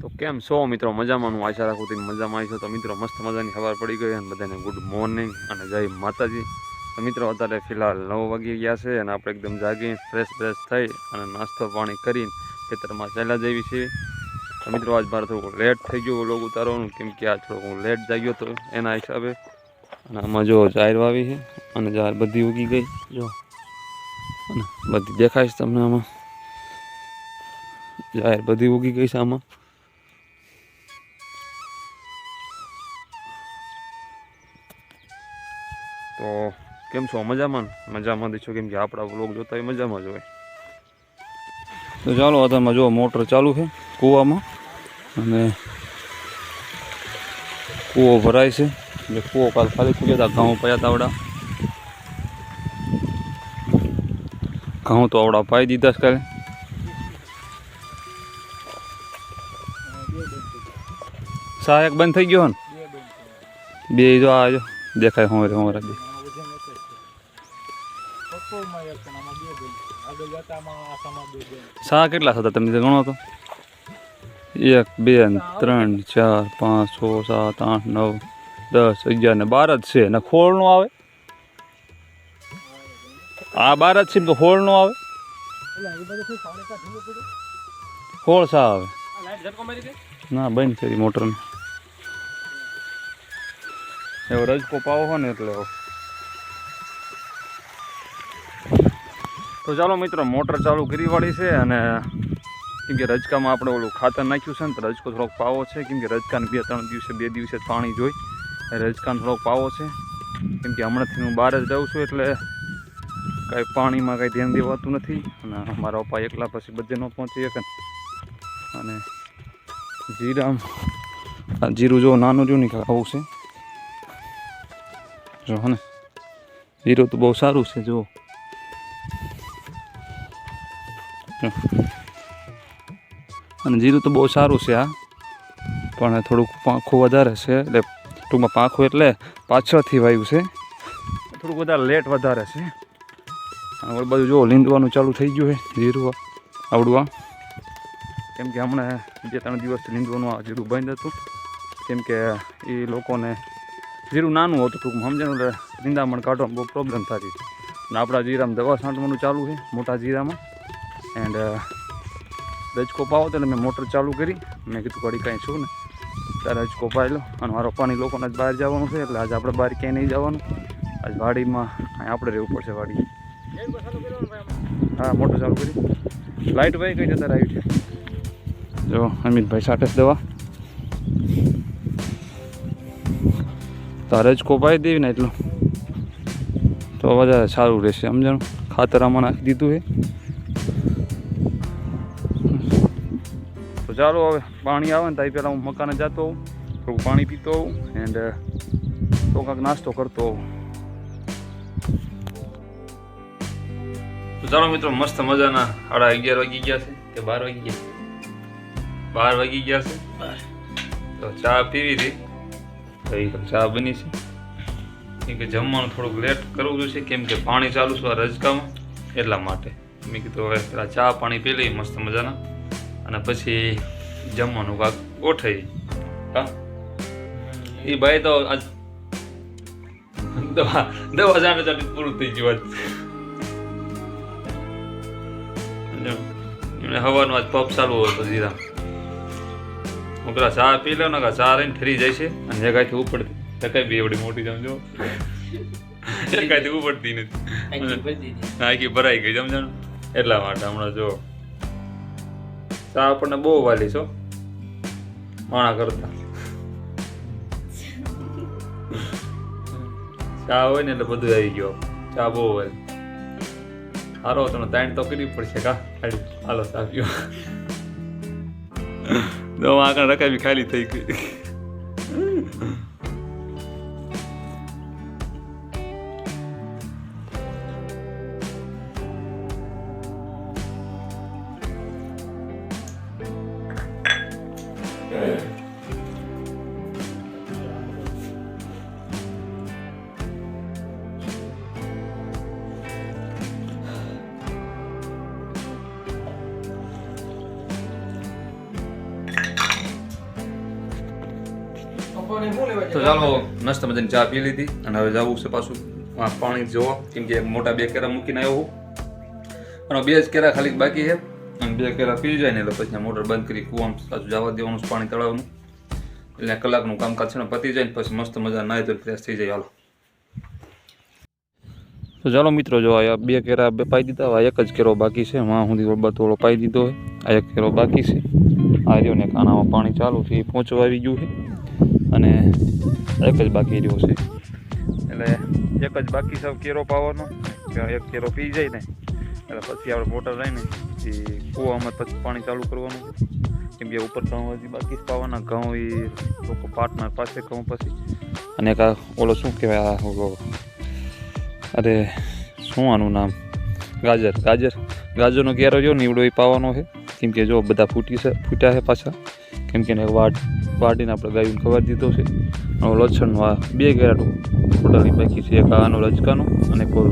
તો કેમ છો મિત્રો? મજામાં? હું આશા રાખું તમે મજામાં આવી છો. તો મિત્રો મસ્ત મજાની ખબર પડી ગઈ અને બધાને ગુડ મોર્નિંગ અને જય માતાજી. તો મિત્રો અત્યારે ફિલહાલ 9 વાગી ગયા છે અને આપણે એકદમ જાગી ફ્રેશ થઈ અને નાસ્તો પાણી કરીને ખેતરમાં ચાલ્યા જઈએ છીએ. તો મિત્રો આજ મારે થોડુંક લેટ થઈ ગયું વ્લોગ ઉતારવાનું, કેમ કે આજ થોડુંક હું લેટ જાગ્યો હતો એના હિસાબે. અને આમાં જો જાહેર વાવી છે અને જાહેર બધી ઉગી ગઈ, જો અને બધી દેખાય છે તમને. આમાં જાહેર બધી ઉગી ગઈ છે આમાં. તો કેમ છો? મજામાં? મજામાં છો? કેમ કે આપણા વ્લોગ જોતા હોય મજામાં જ હોય. તો ચાલો અત્યારમાં જો મોટર ચાલુ છે કૂવામાં અને કૂવો ભરાય છે. એટલે કૂવો કાલ ખાલી થઈ ગયા હતા. ઘઉં પાયા હતા આવડા, ઘઉં તો આવડા પાઈ દીધા છે કાલે. સહાયક બંધ થઈ ગયો ને બે જો આ જો દેખાય હોરા બે. સા કેટલા થતા તમને ગણો તો? 1 2 3 4 5 6 7 8 9 10 11 ને 12 જ છે ને. ખોળ નો આવે આ 12 જ છે તો ખોળ નો આવે. ખોળ સા આવે ના બંધ કરી મોટર ને. એવો રજકો પાવો હો ને એટલે. તો ચાલો મિત્રો મોટર ચાલુ કરી વાળી છે અને કેમ કે રજકામાં આપણે ઓલું ખાતર નાખ્યું છે ને તો રજકો થોડોક પાવો છે. કેમ કે રજકાને 2 દિવસે પાણી જોઈ, રજકાને થોડોક પાવો છે. કેમ કે હમણાંથી હું બહાર જ રહું છું એટલે કાંઈ પાણીમાં કાંઈ ધ્યાન દેવાતું નથી અને મારા પપ્પા એકલા પછી બધે ન પહોંચી શકે. અને જીરું જો નાનું રહ્યું ને આવું છે જો ને. જીરું તો બહુ સારું છે જો. અને જીરું તો બહુ સારું છે આ, પણ થોડુંક પાંખું વધારે છે. એટલે ટૂંકમાં પાંખું એટલે પાછળથી વાવ્યું છે, થોડુંક વધારે લેટ વધારે છે. આ બધું જો લીંદવાનું ચાલુ થઈ ગયું છે જીરું આવડું આ. કેમ કે હમણાં 2-3 દિવસથી લીંદવાનું આ જીરું બંધ હતું. કેમ કે એ લોકોને જીરું નાનું હતું ટૂંકમાં સમજાનું, એટલે લીંદામણ કાઢવામાં બહુ પ્રોબ્લેમ થતી હતી. અને આપણા જીરામાં દવા છાંટવાનું ચાલુ છે મોટા જીરામાં. એન્ડ રજકો પાવો તો મેં મોટર ચાલુ કરી. મેં કીધું ઘડી કાંઈ છું ને ત્યારે રજકો પાઈ લો. અને મારો પાણી લોકોને જ બહાર જવાનું છે એટલે આજે આપણે બહાર ક્યાંય નહીં જવાનું. આજ વાડીમાં અહીં આપણે રહેવું પડશે વાડી. હા મોટર ચાલુ કરી. લાઇટ ભાઈ કઈ જતા આવી છે જો અમિતભાઈ સાટે દવા. તો રજકો પાઈ દેવી ને એટલું તો વધારે સારું રહેશે સમજાણું. ખાતર આમાં નાખી દીધું છે. તો ચાલો હવે પાણી આવે ને ત્યાં પહેલાં હું મકાને જતો હોઉં, થોડુંક પાણી પીતો હોઉં એન્ડ તો કાંઈક નાસ્તો કરતો હોઉં. તો ચાલો મિત્રો મસ્ત મજાના 11:30 વાગી ગયા છે કે 12 વાગી ગયા? 12 વાગી ગયા છે. તો ચા પીવી હતી તો એ ચા બની છે. કેમ કે જમવાનું થોડુંક લેટ કરવું જોઈશે કેમ કે પાણી ચાલુ છે આ રજકામાં, એટલા માટે મેં કીધું હવે પેલા ચા પાણી પી લઈએ મસ્ત મજાના અને પછી જમવાનું કાંક ગોઠવી. હા એ ભાઈ તો આજ દવા જાણે પૂરું થઈ ગયું. એમને હવાનું આજ પપ ચાલુ હતો જીરા. હું પેલા ચા પી લો ને ચા રહીને ફરી જાય છે અને જગાથી ઉપડતી ટકાઈ બી એવડી મોટી સમજો એકાથી ઉપડતી નથી, આખી ભરાઈ ગઈ સમજાણું. એટલા માટે હમણાં જો ચા આપણને બહુ વાલી છો માણા કરતા. ચા હોય ને એટલે બધું આવી ગયો. ચા બહુ વાલી સારો તમે તાણ તો કરવી પડશે કા. હાલો ચા પીઓ. આગળ રકાબી ખાલી થઈ ગઈ. તો ચાલો મસ્ત મજાની ચા પી લીધી અને હવે જવું છે પાછું પાણી જોવા, કેમ કે મોટા 2 કેરા મૂકીને આવ્યો હું અને 2 જ કેરા ખાલી બાકી છે અને 2 કેરા પી જાય ને એટલે પછી મોટર બંધ કરી કૂવામાં પાછું જવા દેવાનું પાણી તળાવનું, એટલે કલાકનું કામકાજ છે ને પતી જાય ને પછી મસ્ત મજા નાહી તો ફ્રેશ થઈ જાય. હાલો તો ચાલો મિત્રો, જો આ 2 કેરા પાઈ દીધા, આ 1 જ કેરો બાકી છે, માં સુધી થોડો પાઈ દીધો હોય, આ 1 કેરો બાકી છે. આ રહ્યો ને ખાનામાં પાણી ચાલુ છે, એ પહોંચવા આવી ગયું છે અને 1 જ બાકી રહ્યો છે, એટલે 1 જ બાકી છે કેરો પાવાનો. 1 કેરો પી જાય ને એટલે પછી આપણે મોટર લઈને એ કૂવામાં પછી પાણી ચાલુ કરવાનું, કેમ કે ઉપર ઘઉં હજી બાકી પાવાના, ઘઉં એ લોકો પાટના પાસે ઘઉં પછી અને એક ઓલો શું કહેવાય ઓલો, અરે શું આનું નામ, ગાજરનો કેરો જો નીવડો એ પાવાનો છે, કેમ કે જો બધા ફૂટ્યા છે પાછા, કેમ કે વાટીને આપણે ગાયું ખબર દીધો છે. લસણનો આ 2 કેરા ટોટલી બાકી છે, એક આનો રજકાનો અને કોલો,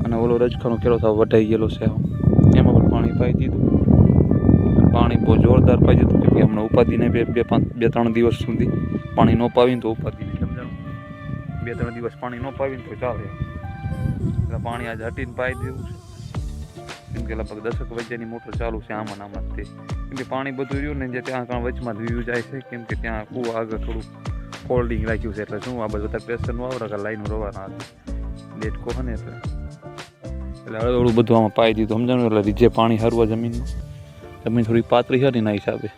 અને ઓલો રજકાનો કેરો થાવ વઢાઈ ગયેલો છે, એમાં પણ પાણી પાઈ દીધું. પાણી બહુ જોરદાર પાઈ દીધું, કેમ કે હમણાં ઉપાધિને 2-3 દિવસ સુધી પાણી ન પાવીને તો ઉપાધિને સમજાણું, 2-3 દિવસ પાણી ન પાવીને તો ચાલે, એટલે પાણી આજે હટીને પાઈ દેવું છે, કેમ કે લગભગ 10 વાગ્યાની મોટર ચાલુ છે આમાં તે, કેમ કે પાણી બધું રહ્યું ને જે ત્યાં કાં વચમાં વ્યૂ જાય છે, કેમ કે ત્યાં કૂવા આગળ થોડું ફોલ્ડિંગ રાખ્યું છે, એટલે શું આ બધું બધા પ્રેશરનું આવડે કે લાઈનો રવાના ડેટકો છે ને એટલે હળવું બધું આમાં પાઈ દીધું સમજાણું, એટલે રીજે પાણી હરવા જમીન થોડી પાતળી હતી ના હિસાબે.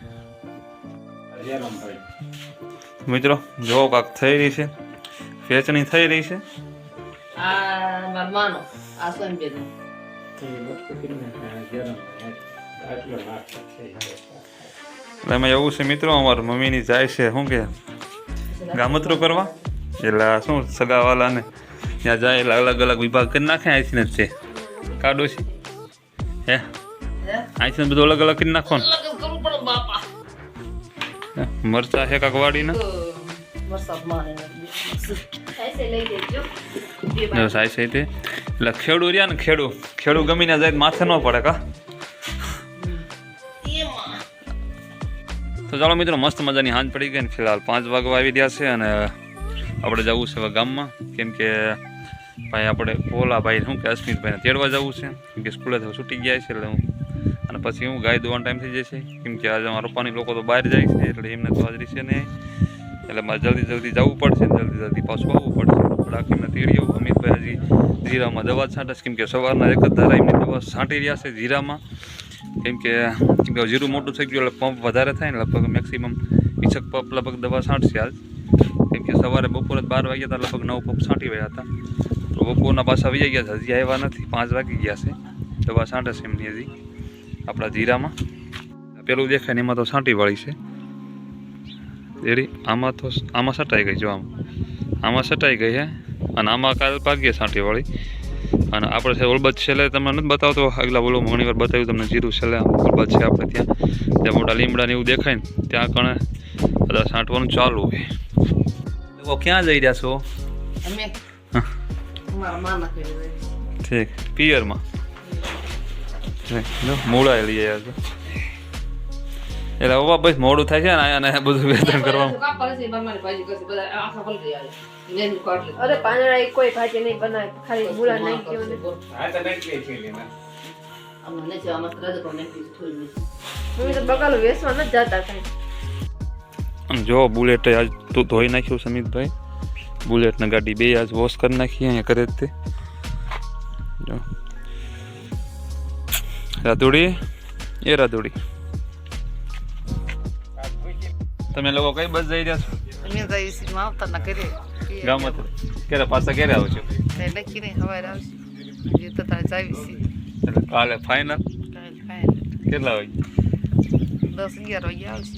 મિત્રો જો કાંક થઈ રહી છે, વેચણી થઈ રહી છે. એમાં એવું છે મિત્રો, અમારા મમ્મીની જાય છે શું કે ગામતરું કરવા, એટલે શું સગાવાલાને ત્યાં જાય એટલે અલગ વિભાગ કરી નાખે. અહીંથી જ છે કાઢો છે હે, અહીંથી બધું અલગ કરી નાખો ને. મરચા છે કાંક વાડીને સાઈ એટલે ખેડૂ રહ્યા ને, ખેડૂ ગમીને જાય માથે ન પડે કા. તો ચાલો મિત્રો, મસ્ત મજાની હાંજ પડી ગઈ ને, ફિલહાલ 5 વાગવા આવી રહ્યા છે અને આપણે જવું છે ગામમાં, કેમ કે ભાઈ આપણે ભાઈ શું કે અસ્મિતભાઈને તેડવા જવું છે, કેમ કે સ્કૂલે છૂટી ગયા છે, એટલે હું અને પછી હું ગાય દોવાનો ટાઈમ થઈ જશે, કેમ કે આજે મારા પપ્પાની લોકો તો બહાર જાય છે, એટલે એમને તો હાજરી છે નહીં, એટલે મારે જલ્દી જવું પડશે, જલ્દી પાછું આવવું પડશે. રાખીને તેડીઓ અમિતભાઈ હજી જીરામાં દવા છાંટે, કેમ કે સવારના 1 ધારા એમની દવા છાંટી રહ્યા છે જીરામાં, કેમ કે જીરું મોટું થઈ ગયું એટલે પંપ વધારે થાય ને, લગભગ મેક્સિમમ 20 પંપ લગભગ દવા છાંટશે આજ, કેમ કે સવારે બપોરે 12 વાગ્યા હતા, લગભગ 9 પંપ છાંટી રહ્યા હતા, તો બપોરના પાછા આવી ગયા છે, હજી આવ્યા નથી, 5 વાગી ગયા છે. દવા છાંટે છે એમની હજી આપણા જીરામાં, પેલું દેખાય ને એમાં તો છાંટી વાળી છે એરી, આમાં સટાઈ ગઈ, જો આમાં સટાઈ ગઈ છે, અને આમાં કાલ પાકીએ છાંટી વાળી. અને આપણે છે ઓલબત છેલ્લે તમને નથી બતાવતો, આગલા બોલો ઘણી વાર બતાવ્યું તમને જીરું છેલ્લે ઓલબત છે આપણે ત્યાં, જ્યાં મોટા લીમડા ને એવું દેખાય ને ત્યાં કણે બધા છાંટવાનું ચાલુ હોય. લોકો ક્યાં જઈ રહ્યા છો? ઠીક, પિયરમાં મૂળા લઈ આવ્યા છો, એટલે હવે બસ મોડું થાય છે ને આને બધું વેતન કરવાનું. અરે પાંદડા કોઈ ભાજી નહીં બનાવે, ખાલી મૂળા નાખી. બગાલો વેસવા નથી જતા કઈ. જો બુલેટ આજ તું ધોઈ નાખ્યું સમિતભાઈ, બુલેટ ને ગાડી 2 આજ વોશ કરી નાખી અહીંયા કરે તે. જો રાધુડી તમે લોકો કઈ બસ જઈ રહ્યા છો? અમે જઈએ છીએ માવતરના ઘરે. ગામમાં ક્યારે પાછા ક્યારે આવશો? લખીને સવારે આવશે, જે તો તારે જાવી છે. એટલે કાલે ફાઇનલ કેટલા વાગે? 10-11 વાગે આવશે.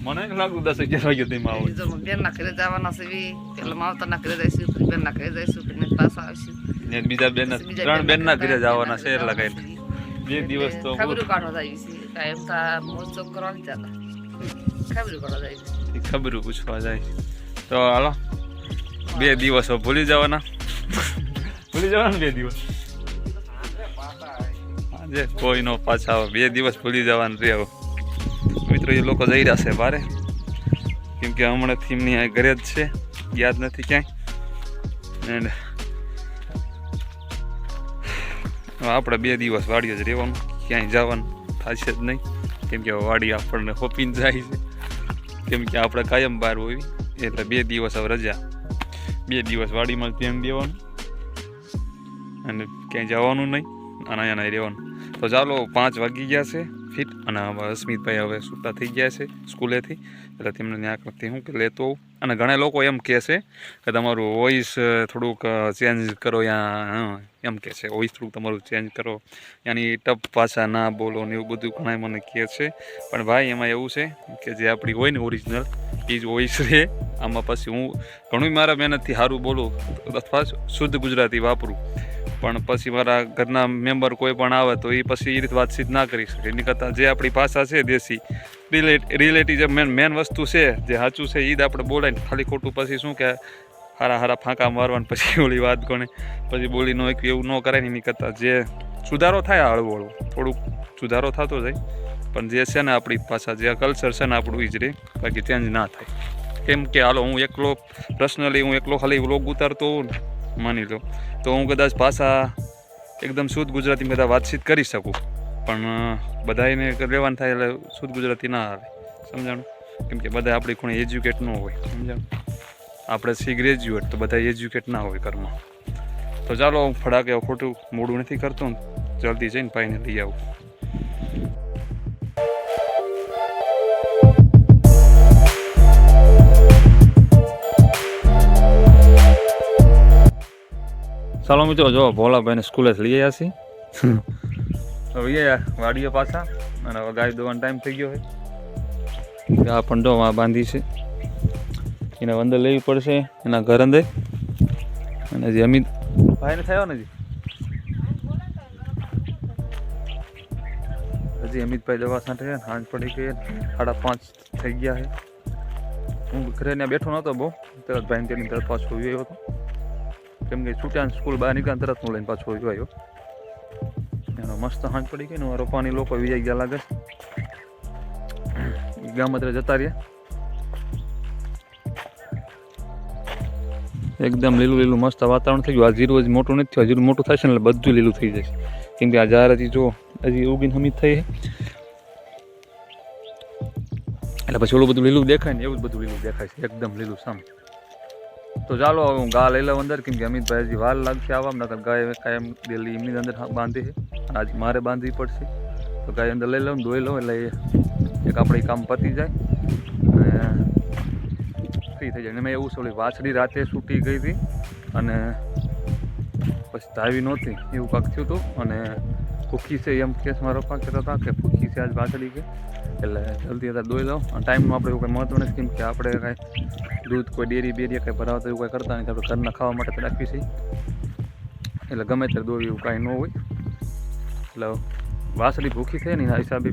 મને લાગુ 10-11 વાગે તેમાં આવો. બેનના ઘરે જવાના છે, પેલા માવતરના ઘરે જઈશું, પછી બેનના ઘરે જઈશું, પછી પાછા આવશું. બીજા 3 બેનના ઘરે જવાના છે, એટલે કઈ 2 દિવસ તો ખબરું કાઢવા જાય છે, કાયમ તા મોજ શોખ કરવા નથી જતા, ખબરું કાઢવા જાય છે, ખબરું પૂછવા જાય. તો હાલો 2 દિવસ ભૂલી જવાના 2 દિવસ આજે કોઈ નો પાછા 2 દિવસ ભૂલી જવાનું રહેવું. મિત્રો એ લોકો જઈ રહ્યા છે બારે, કેમ કે હમણાંથી એમની આ ઘરે જ છે, યાદ નથી ક્યાંય. એન્ડ આપણે 2 દિવસ વાડીએ જ રહેવાનું, ક્યાંય જવાનું થશે જ નહીં. કેમ કે વાડી આપણને હોપીને જાય છે, કેમ કે આપણે કાયમ બહાર હોય એટલે 2 દિવસ હવે રજા. 2 દિવસ વાડીમાં જ ધ્યાન દેવાનું અને ક્યાંય જવાનું નહીં અને અહીંયા રહેવાનું. તો ચાલો 5 વાગી ગયા છે ફિટ, અને હવે અસ્મિતભાઈ હવે છૂટા થઈ ગયા છે સ્કૂલેથી, એટલે તેમને ત્યાંથી હું કે લેતો આવું. અને ઘણા લોકો એમ કહે છે કે તમારું વોઇસ થોડુંક ચેન્જ કરો, યા એમ કહે છે વોઇસ થોડુંક તમારું ચેન્જ કરો, યાની ટપ ભાષા ના બોલો ને એવું બધું ઘણા મને કહે છે. પણ ભાઈ એમાં એવું છે કે જે આપણી હોય ને ઓરિજિનલ એ જ વોઇસ રહે. આમાં પછી હું ઘણું મારા મહેનતથી સારું બોલું અથવા શુદ્ધ ગુજરાતી વાપરું, પણ પછી મારા ઘરના મેમ્બર કોઈ પણ આવે તો એ પછી એ રીતે વાતચીત ના કરી શકે. એની કરતાં જે આપણી ભાષા છે દેશી રિલેટિવ જે મેન વસ્તુ છે જે સાચું છે એ જ આપણે બોલાય ને, ખાલી ખોટું પછી શું કે હારા ફાંકા મારવાનું પછી ઓલી વાત કોને પછી બોલી ન એવું ન કરાય ને. એની કરતાં જે સુધારો થાય હળવું થોડુંક સુધારો થતો જાય, પણ જે છે ને આપણી ભાષા જે કલ્ચર છે ને આપણું એ જ રહે, બાકી ચેન્જ ના થાય. કેમ કે હાલો હું એકલો પર્સનલી હું એકલો ખાલી વ્લોગ ઉતારતો હોઉં ને માની લો તો હું કદાચ ભાષા એકદમ શુદ્ધ ગુજરાતી બધા વાતચીત કરી શકું, પણ બધાને રહેવાનું થાય એટલે શુદ્ધ ગુજરાતી ના આવે, સમજાણું? કેમ કે બધા આપણી ખૂણે એજ્યુકેટ ન હોય, સમજાણું? આપણે સી ગ્રેજ્યુએટ તો બધા એજ્યુકેટ ના હોય ઘરમાં. તો ચાલો હું ફડાકે ખોટું મોડું નથી કરતો ને, જલ્દી જઈને ભાઈને લઈ આવું. ચાલો મિત્રો, જો ભોલાભાઈને સ્કૂલે લઈ આવ્યા છીએ. હવે વાડીએ પાછા, અને હવે ગાય દોવાનો ટાઈમ થઈ ગયો છે. આ પણ જો આ બાંધી છે, એને અંદર લેવી પડશે એના ઘર અંદર. અને જે અમિત ભાઈને થયો ને હજી અમિતભાઈ દવા છાંટે છે, સાંજ પડી ગઈ, 5:30 થઈ ગયા છે. હું ઘરે ત્યાં બેઠો નહોતો બહુ, તરત ભાઈને તેની તરત પાછો આવ્યો હતો, કેમ કે છૂટ્યા સ્કૂલ બહાર નીકળ્યા તરત હું લઈને પાછો આવ્યો. એનો મસ્ત સાંજ પડી ગઈ ને, રોપાની લોકો વિજાઈ ગયા લાગે, ગામ અત્યારે જતા રહ્યા. એકદમ લીલું મસ્ત વાતાવરણ થઈ ગયું. આ જીરું હજી મોટું નથી થયું, જીરું મોટું થશે ને એટલે બધું લીલું થઈ જશે. કેમ કે આ ઝાર હજી જો હજી ઉગીને હમીદ થઈ એટલે પછી ઓલું બધું લીલું દેખાય ને એવું જ બધું લીલું દેખાય છે, એકદમ લીલું સામ. તો ચાલો હવે હું ગા લઈ લઉં અંદર, કેમ કે અમિતભાઈ હજી વાર લાગશે આવવામાં, નકર ગાય કાયમ ડેલી એમની અંદર બાંધે છે, આજ મારે બાંધવી પડશે. તો ગાય અંદર લઈ લઉં, ધોઈ લઉં એટલે એક આપણે કામ પતી જાય અને ફ્રી થઈ જાય. મેં એવું સોલી વાછડી રાતે છૂટી ગઈ હતી અને પછી ધાવી નહોતી એવું કાંક થયું હતું, અને ભૂખી છે એમ કેસ મારો પપ્પા કહેતા હતા કે ભૂખી છે આજ વાછડી ગઈ, એટલે જલ્દી અત્યારે દોઈ લઉં. અને ટાઈમનું આપણે એવું કંઈ મહત્વ નથી, કેમ કે આપણે કાંઈ દૂધ કોઈ ડેરી બેરી કંઈ ભરાવતા એવું કાંઈ કરતા નથી, આપણે ઘરના ખાવા માટે રાખવી છે, એટલે ગમે ત્યારે દોવી એવું કાંઈ ન હોય. એટલે વાસળી ભૂખી થઈ ને એના હિસાબે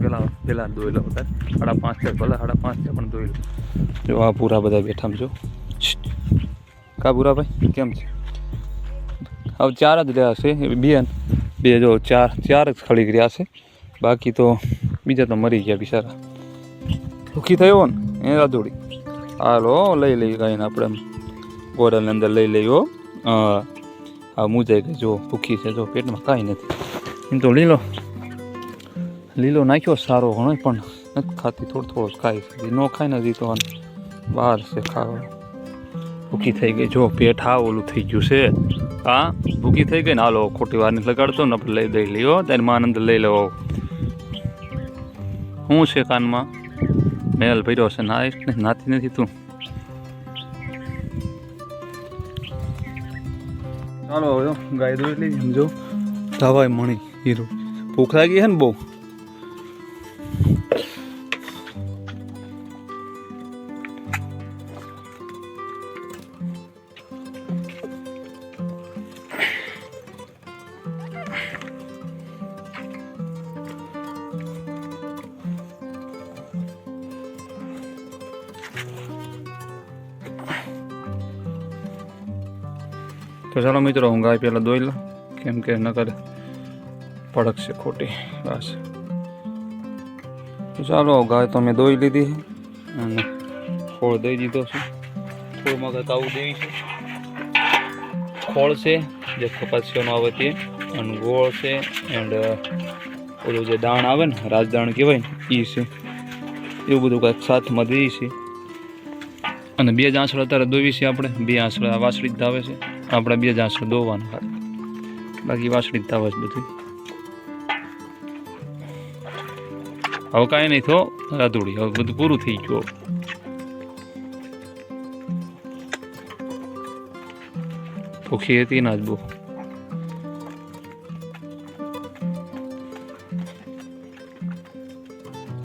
પહેલાં દોઈ લઉં. અત્યારે 5:30 છે, ભલે 5:30 છે પણ દોઈ લઉં. જો આ પૂરા બધા બેઠા જો કા ભૂરાભાઈ કેમ છે? હવે 4 જ રહ્યા છે, બે જો 4 જ ખડી રહ્યા છે, બાકી તો બીજા તો મરી ગયા બિચારા. ભૂખી થયો ને એ રાધોડી, હાલો લઈ લઈ ગાઈને આપણે ગોળાની અંદર લઈ લઈ. હો હા મૂજાઈ ગઈ, જો ભૂખી છે, જો પેટમાં કાંઈ નથી. એમ તો લીલો નાખ્યો સારો ઘણો, પણ નથી ખાતી, થોડો જ ખાય છે, ન ખાય ને હજી તો બહાર છે ખાવા. ભૂખી થઈ ગઈ, જો પેટ હા ઓલું થઈ ગયું છે. હા ભૂખી થઈ ગઈ ને, હાલો ખોટી વાર નથી લગાડતો ને, આપણે લઈ દઈ લ્યો તારી માં અંદર લઈ લેવો. શું છે કાનમાં મેલ ભર્યો છે, નાતી નથી તું. ચાલો હવે ગાય દોઈ લઈ સમજો, દવાઈ મણી હીરો. ભૂખ લાગી છે ને બહુ. તો ચાલો મિત્રો, હું ગાય પહેલાં દોઈ લઉં, કેમ કે નકર પડકશે ખોટી. બસ તો ચાલો ગાય તો મેં દોઈ લીધી અને ખોળ દઈ દીધો છે. ખોળમાં કંઈક આવું દેવી છે. ખોળ છે જે કપાસિયાનો આવે તે, અને ગોળ છે, એન્ડ ઓલું જે દાણ આવે ને રાજદાણ કહેવાય ને એ છે. એવું બધું કંઈક સાથમાં દઈએ છીએ. અને 2 જ આંસળ અત્યારે દોવી છે આપણે. 2 આંસળ આ વાસળી જ ધાવે છે. આપણે 2 જ આંસળ દોવાનું ખાલી, બાકી વાસળી જ ધાવે છે બધું. હવે કાંઈ નહીં થયો રાધુડી, હવે બધું પૂરું થઈ ગયું. ભૂખી હતી ના જ બહુ.